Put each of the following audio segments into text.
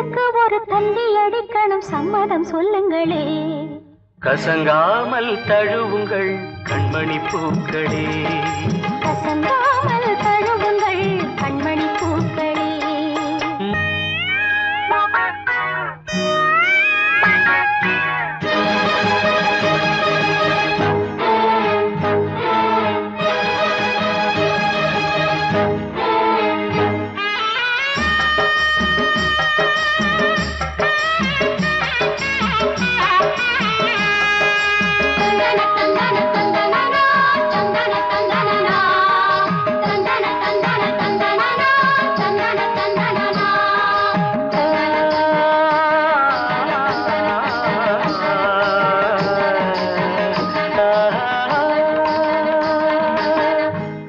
தென்றலுக்கு ஒரு தந்தி அடிக்கணும் சம்மதம் சொல்லுங்களே. கசங்காமல் தழுவுங்கள் கண்மணி பூக்களே, கசங்காமல் தழுவுங்கள் கண்மணி பூக்களே.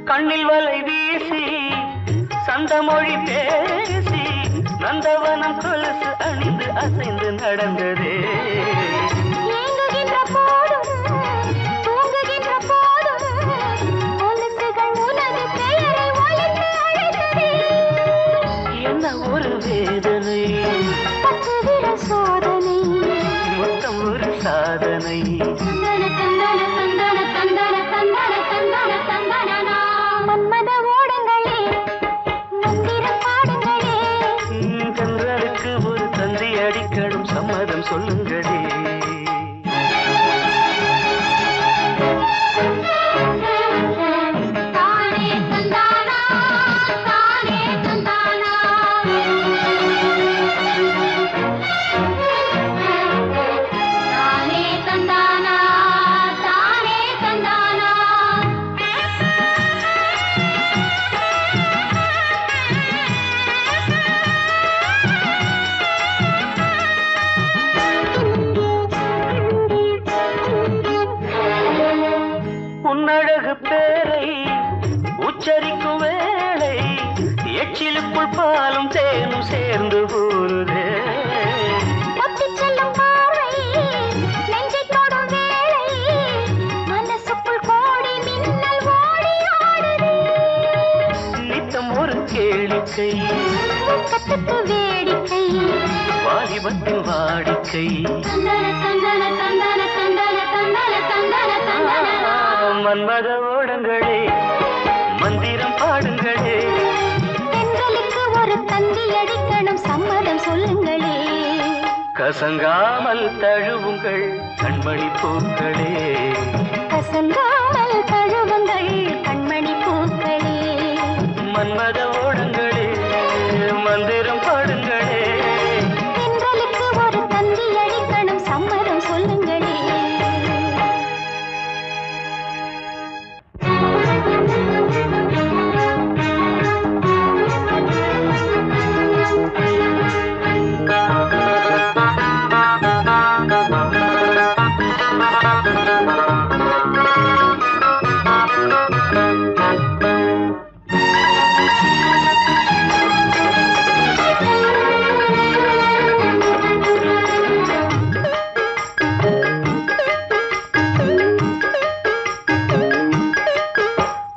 கண்ணில் வலை வீசி சந்தமொழி பேசி நந்தவனம் கொலுசு அணிந்து அசைந்து நடந்ததே. ஏங்குகின்ற போதும் தூங்குகின்ற போதும் கொலுசுகள் உனது பெயரை ஒலித்து அழைத்ததே. என்ன ஒரு வேதனை, பத்து விரல் சோதனை, மொத்தம் ஒரு சாதனை. தந்தன தந்தன தந்தன தந்தன தந்தன தந்தன தந்தனா. மன்மத ஓடங்களே மந்திரம் பாடுங்களே. கன்றலுக்கு ஒரு தந்தி அடிக்கணும் சம்மதம் சொல்லுங்களே. தானே தந்தானா தானே தந்தானா. தானே தந்தானா தானே தந்தானா. உன்னழகு பேரை உச்சரிக்கும் வேளை எச்சிலுக்குள் பாலும் தேனும் சேர்ந்து ஊறுதே. ஒத்திச் செல்லும் பார்வை நெஞ்சைத் தொடும் வேளை மனசுக்குள் கோடி மின்னல் ஓடி ஆடுதே. நித்தம் ஒரு கேளிக்கை, வெட்கத்துக்கு வேடிக்கை. வாலிபத்தின் வாடிக்கை. தந்தன தந்தன தந்தன தந்தன தந்தன தந்தன தந்தனா. மன்மத ஓடங்களே மந்திரம் பாடுங்களே. தென்றலுக்கு ஒரு தந்தி அடிக்கணும் சம்மதம் சொல்லுங்களே. கசங்காமல் தழுவுங்கள் கண்மணி பூக்களே, கசங்காமல் தழுவுங்கள் கண்மணி பூக்களே. மன்மத ஓடங்களே மந்திரம் பாடுங்களே. தென்றலுக்கு ஒரு தந்தி அடிக்கணும் சம்மதம் சொல்லுங்களே.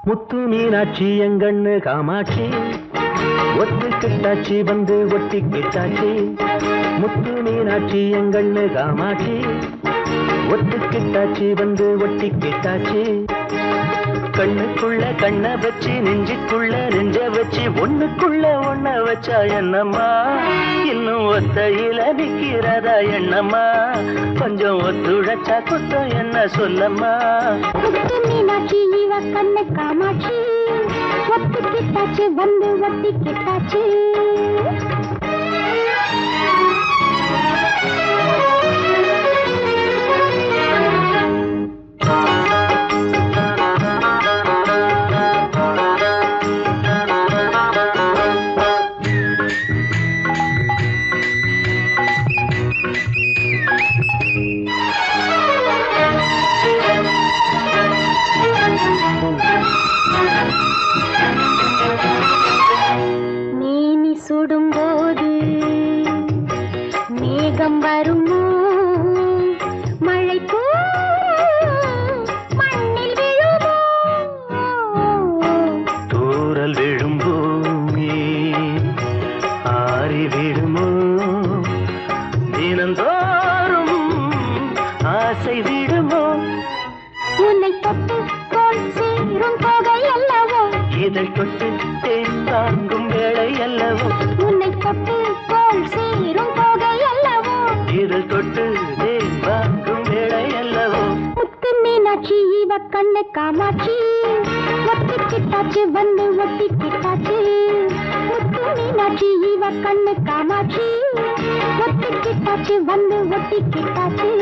முத்து மீனாட்சி எங்கண்ணு காமாட்சி ஒத்துக்கிட்டாச்சி வந்து ஒட்டிக்கிட்டாச்சி. முத்து மீனாட்சி எங்கண்ணு காமாட்சி ஒத்துக்கிட்டாச்சி வந்து ஒட்டிக்கிட்டாச்சி. கண்ணுக்குள்ள கண்ணை வச்சு நெஞ்சுக்குள்ள நெஞ்ச வச்சு ஒண்ணுக்குள்ள ஒண்ண வச்சா என்னம்மா, இன்னும் ஒத்தையில நிக்கிறதா என்னம்மா, கொஞ்சம் ஒத்துழைச்சா குத்தம் என்ன சொல்லம்மா. முத்து மீனாட்சி இவ கண்ணு காமாட்சி ஒத்துக்கிட்டாச்சு வந்து ஒட்டிக்கிட்டாச்சு. மேனி சுடும்போது மேகம் வருமோ, மழை மண்ணில் விழுமோ. தூரல் விழும் பூமி ஆறி விடுமோ, ஆசை விடுமோ உன்னை தொட்டு போல் சேரும் தொகை அல்லவோ இதழ் தொட்டு தேன் வாங்கும் வேளை அல்லவோ உன்னை தொட்டு போல் சேரும் தொகை அல்லவோ இதழ் தொட்டு தேன் வாங்கும் வேளை அல்லவோ முத்து மீனாட்சி இவ கண்ணு காமாட்சி ஒட்டிக்கிட்டாச்சு வந்து ஒட்டிக்கிட்டாச்சு முத்து மீனாட்சி இவ கண்ணு காமாட்சி ஒட்டிக்கிட்டாச்சு வந்து ஒட்டிக்கிட்டாச்சு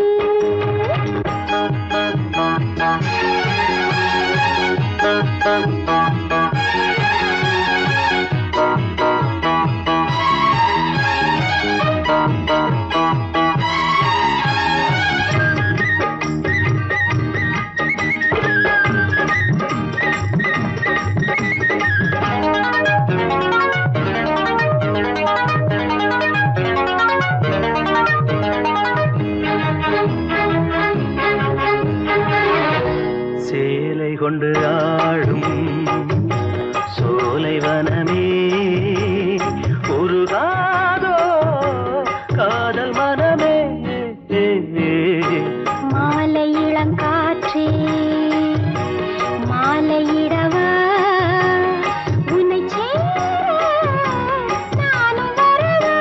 சேலை கொண்டு ஆடும் சோலை வனமே உருகாதோ காதல் மனமே மாலை இளங்காற்றே மாலையிடவா உன்னை நானும் வரவா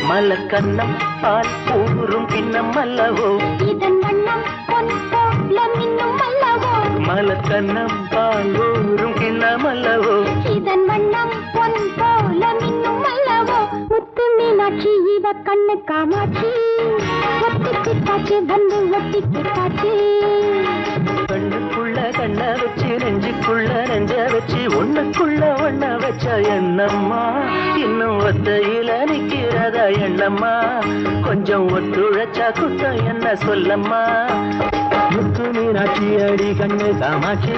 மலக்கண்ணம் பால் ஊறும் பின்னம் அல்லவோ இதன் வண்ணம் பொன் போல மின்னும் அல்லவோ மலக்கண்ணம் பால் ஊறும் கிண்ணம் அல்லவோ இதன் வண்ணம் பொன் போல மின்னும் அல்லவோ முத்து மீனாட்சி இவ கண்ணு காமாட்சி ஒட்டிக்கிட்டாச்சு வந்து ஒட்டிக்கிட்டாச்சு கண்ணுக்குள்ள கண்ண வச்சு நெஞ்சுக்குள்ள நெஞ்ச வச்சு ஒண்ணுக்குள்ள ஒண்ண வச்ச என்னம்மா இன்னும் ஒத்தையில நிக்கிறதா எண்ணம்மா கொஞ்சம் ஒத்துழைச்சா குத்தம் என்ன சொல்லம்மா முத்து மீனாட்சி அடி கண்ணு காமாட்சி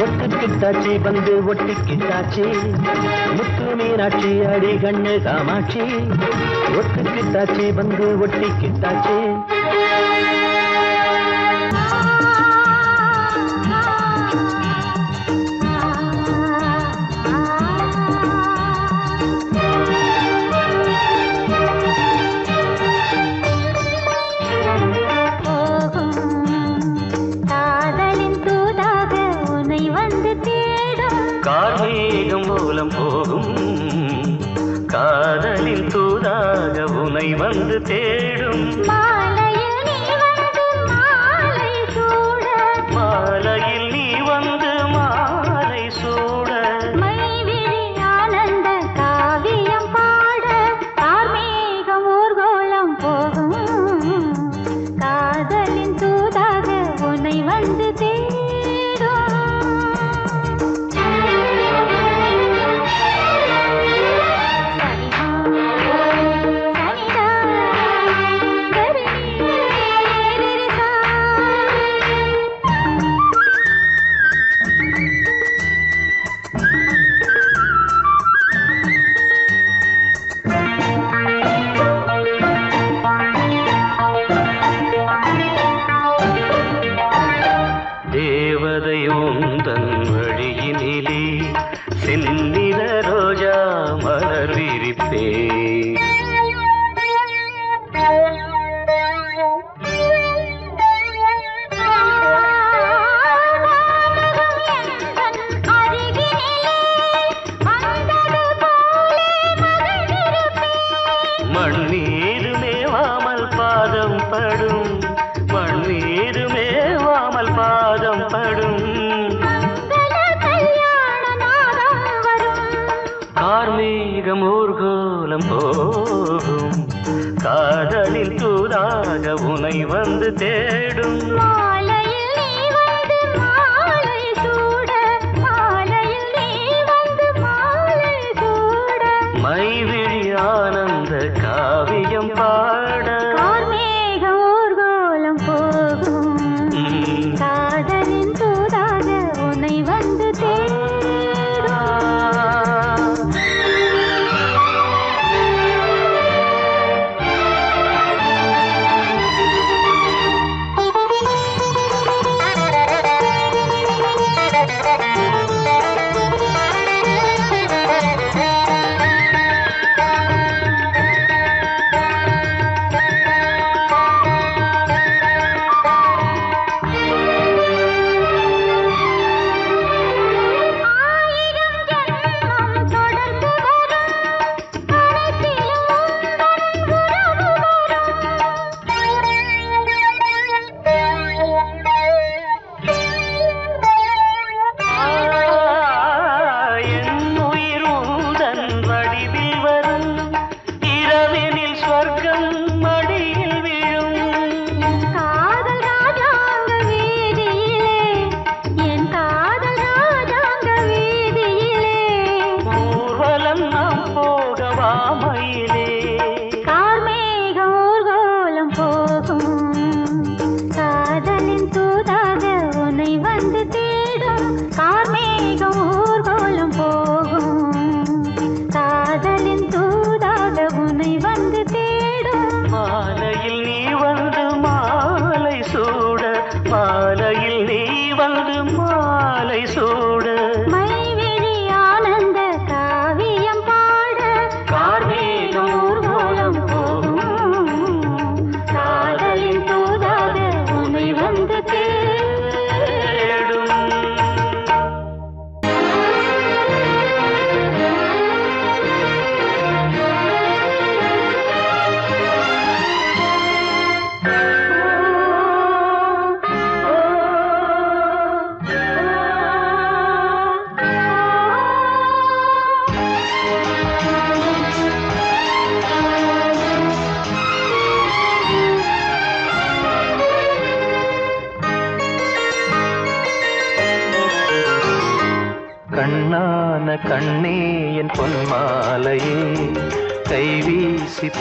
ஒட்டுக்கிட்டாச்சி வந்து ஒட்டிக்கிட்டாச்சி முத்து மீனாட்சி அடி கண்ணு காமாட்சி ஒட்டுக்கிட்டாச்சி வந்து ஒட்டிக்கிட்டாச்சி கார்மேகம் மூலம் போகும் காதலின் தூதாக உனை வந்து தேடும் மாலையில் நீ வந்து மாலை சூட மாலையில் நீ வந்து மாலை சூட மைவிழி ஆனந்த காவியம் பாட கார்மேகம் ஊர்கோலம் போகும் காதலின் தூதாக உன்னை வந்து தேடும் தேவதையுந்தன் வழியினிலே செந்நிற ரோஜா மலர் விரிப்பே மண்ணீரு மேவாமல் பாதம் படும் மண்ணீரு மேவாமல் பாதம் படும் கார்மேகம் ஊர்கோலம் போகும் காதலில் தூதாக உனை வந்து தேடும் மாலையில் நீ வந்து மாலை சூட மாலையில் நீ வந்து மாலை சூட மைவிழி ஆனந்த காவியம் பாட கார்மேகம் ஊர்கோலம் போகும் காதலின் தூதாக உன்னை வந்து தேடும்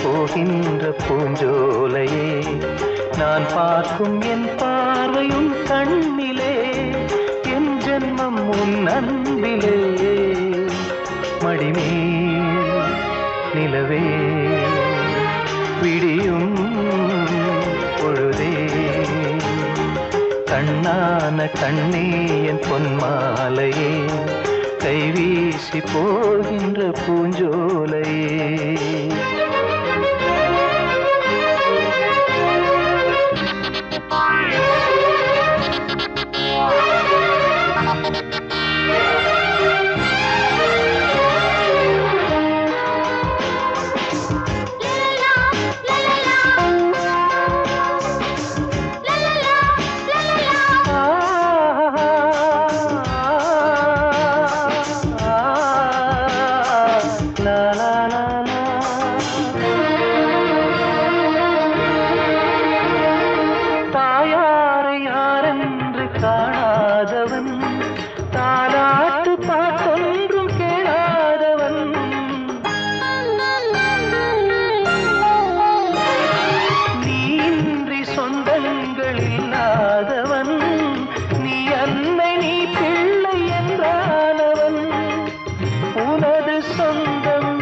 போகின்ற பூஞ்சோலையே நான் பார்க்கும் என் பார்வையும் கண்ணிலே என் ஜென்மம் உன் அன்பிலே மடிமேல் நிலவே விடியும் பொழுதே கண்ணான கண்ணே என் பொன்மாலையே கைவீசி போகின்ற பூஞ்சோலையே காணாதவன் தாலாட்டு பாட்டொன்றும் கேளாதவன் நீன்றி சொந்தங்கள் இல்லாதவன் நீ அன்னை நீ பிள்ளை என்றானவன் உனது சொந்தம்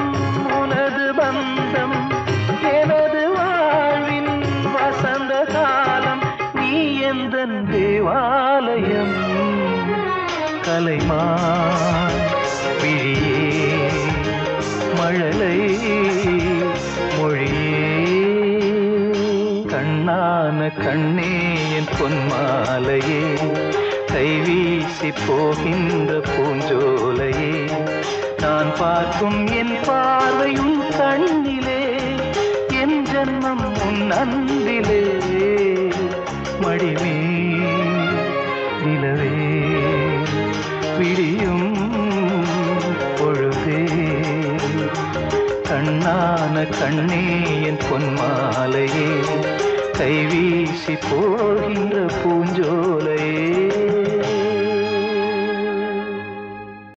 உனது பந்தம் எனது வாழ்வின் வசந்த காலம் நீ எந்தன் தேவாலயம் கலைமான் விழியே மழலை மொழியே கண்ணான கண்ணே என் பொன்மாலையே கைவீசி போகின்ற பூஞ்சோலையே நான் பார்க்கும் என் பார்வையும் கண்ணிலே என் ஜன்மம் உன் அன்பிலே மடிமே நிலவே விடியும் பொழுதே கண்ணான கண்ணே என் பொன்மாலையே கைவீசி போகின்ற பூ